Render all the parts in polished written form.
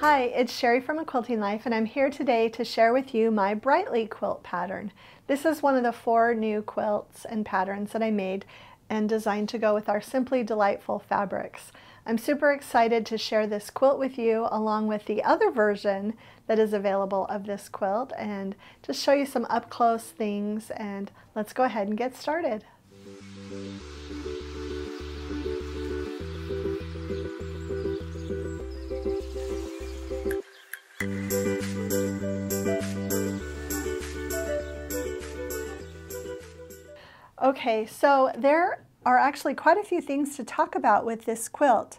Hi, it's Sherri from A Quilting Life, and I'm here today to share with you my Brightly quilt pattern. This is one of the 4 new quilts and patterns that I made and designed to go with our Simply Delightful fabrics. I'm super excited to share this quilt with you along with the other version that is available of this quilt and just show you some up-close things, and let's go ahead and get started. Okay, so there are actually quite a few things to talk about with this quilt.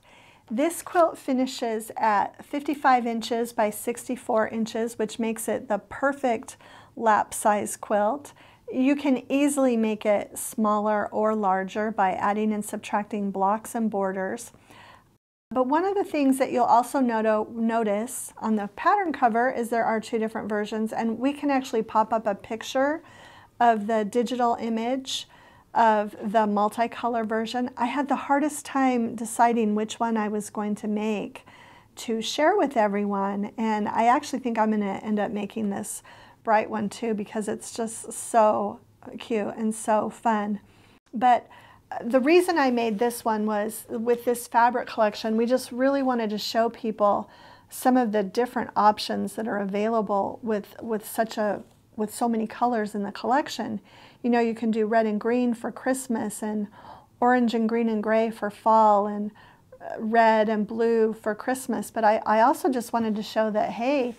This quilt finishes at 55 inches by 64 inches, which makes it the perfect lap size quilt. You can easily make it smaller or larger by adding and subtracting blocks and borders. But one of the things that you'll also notice on the pattern cover is there are 2 different versions, and we can actually pop up a picture of the digital image of the multicolor version. I had the hardest time deciding which one I was going to make to share with everyone, and I actually think I'm going to end up making this bright one too because it's just so cute and so fun. But the reason I made this one was with this fabric collection, we just really wanted to show people some of the different options that are available with so many colors in the collection. You know, you can do red and green for Christmas, and orange and green and gray for fall, and red and blue for Christmas. But I also just wanted to show that, hey,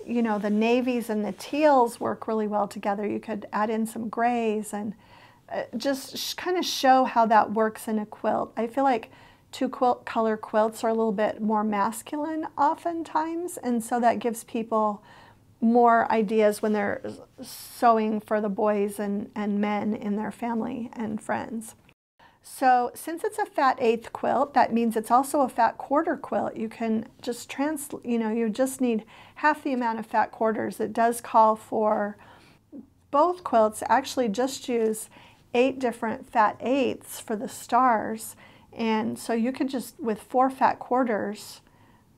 you know, the navies and the teals work really well together. You could add in some grays and just kind of show how that works in a quilt. I feel like 2 color quilts are a little bit more masculine oftentimes, and so that gives people more ideas when they're sewing for the boys and men in their family and friends. So since it's a fat 1/8 quilt, that means it's also a fat 1/4 quilt. You can just you just need half the amount of fat quarters. It does call for both quilts actually just use 8 different fat 1/8s for the stars, and so you could just, with 4 fat quarters,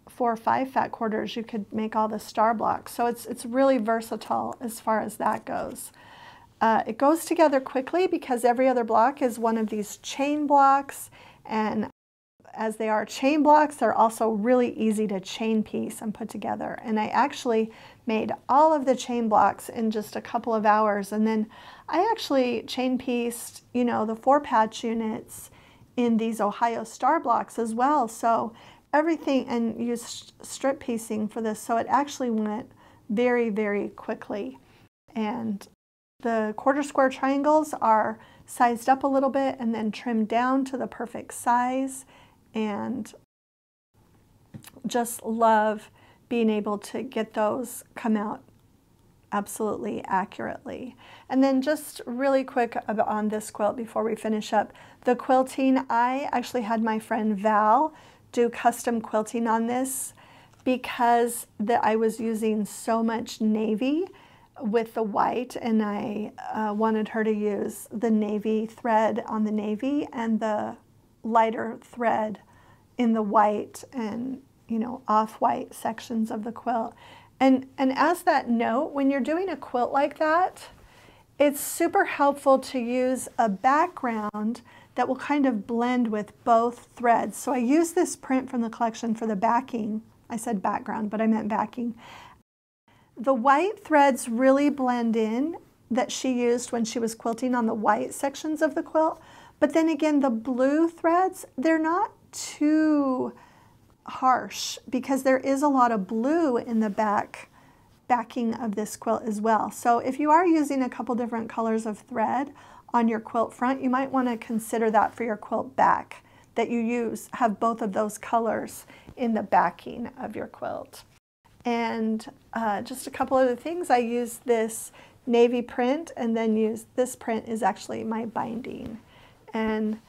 4 or 5 fat quarters, you could make all the star blocks. So it's really versatile as far as that goes. It goes together quickly because every other block is one of these chain blocks, and as they are chain blocks, they're also really easy to chain piece and put together. And I actually made all of the chain blocks in just a couple of hours, and then I actually chain pieced, you know, the 4 patch units in these Ohio star blocks as well. So everything, and used strip piecing for this, so it actually went very, very quickly. And the 1/4 square triangles are sized up a little bit and then trimmed down to the perfect size, and just love being able to get those come out absolutely accurately. And then just really quick on this quilt before we finish up the quilting, I actually had my friend Val do custom quilting on this because I was using so much navy with the white, and I wanted her to use the navy thread on the navy and the lighter thread in the white and, you know, off-white sections of the quilt. And as that note, when you're doing a quilt like that, it's super helpful to use a background that will kind of blend with both threads. So I used this print from the collection for the backing. I said background, but I meant backing. The white threads really blend in that she used when she was quilting on the white sections of the quilt. But then again, the blue threads, they're not too harsh because there is a lot of blue in the backing of this quilt as well. So if you are using a couple different colors of thread on your quilt front, you might want to consider that for your quilt back, that you have both of those colors in the backing of your quilt. And just a couple other things, I used this navy print, and then this print is actually my binding. And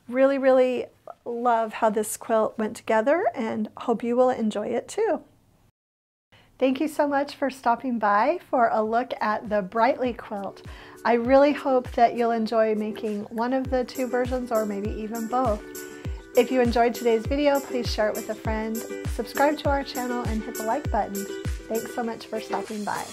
really, really love how this quilt went together, and hope you will enjoy it too. Thank you so much for stopping by for a look at the Brightly quilt. I really hope that you'll enjoy making one of the 2 versions, or maybe even both. If you enjoyed today's video, please share it with a friend, subscribe to our channel, and hit the like button. Thanks so much for stopping by.